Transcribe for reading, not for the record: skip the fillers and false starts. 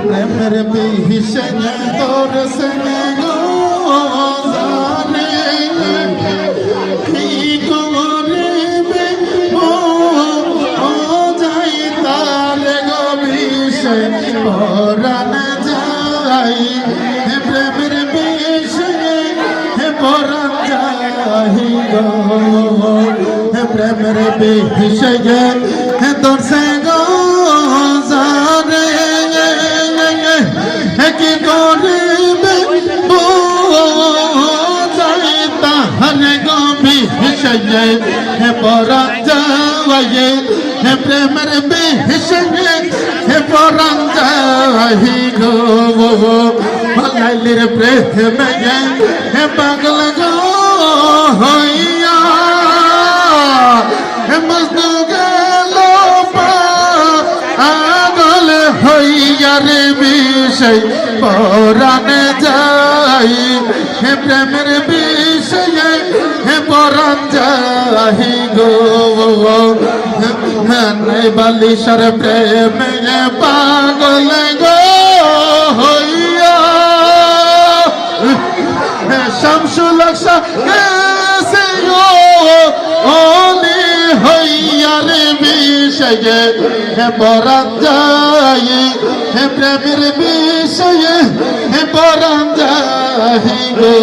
প্রেমের বিহিসে তোর সঙ্গে গোজারে কি করবে ও যাই তালে গবিষে পরাণ যাই প্রেমের বিহিসে পরাণ যাই গো প্রেমের বিহিসে তোর সঙ্গে গোজারে কি করবে যাই তাহলে গমি হিসেবে পরাণ যাওয়ায়ে প্রেমের বিহিসে পরাণ যাই গো লাইলির প্রেমে পাগল গো হইয়া মজনু গেল পাগল হইয়া রে বিষয় পরাণ যাই প্রেমের বিষয়ে পরাণ যাই গো বালিশার প্রেমে পাগল গো হইয়া শামসুল গেছে গো ওলি হইয়া রে বিষয়ে পরাণ যাই প্রেমের বিষয়ে পরাণ যাই গো